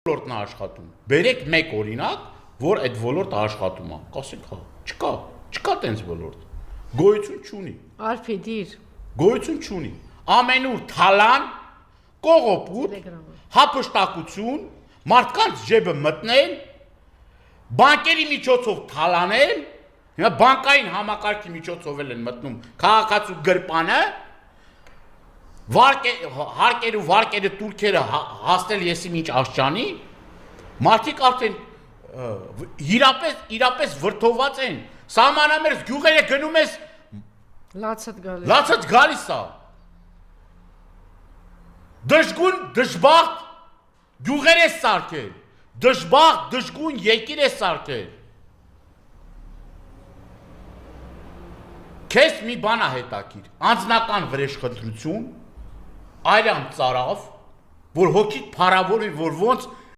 ոլորտն է աշխատում։ Բերեք մեկ օրինակ, որ այդ ոլորտը աշխատում է։ Կասենք, հա, չկա տենց ոլորտ։ Գոյություն չունի։ Արփիդիր։ Գոյություն չունի։ Ամենուր թալան, կողոպուտ, հափշտակություն, մարդկանց ջեբը մտնել, բանկերի միջոցով թալանել, հիմա բանկային համակարգի միջոցով են մտնում քաղաքացու գրպանը, հարկեր ու վարկերը турքերը հասնել եսի մինչ աշխանի, մարդիկ արդեն իրապես վրդոված են, սահմանամերձ գյուղերը գնում ես լացած գալիս է, դժգուն, դժբախտ գյուղեր ես սարքել, դժբախտ, դժգուն երկիր ես սարքել, քեզ մի բան է հետաքրքիր, անձնական վրեժխնդրություն, այլան ծարավ, որ հոգիդ փառավորի, որ ոնց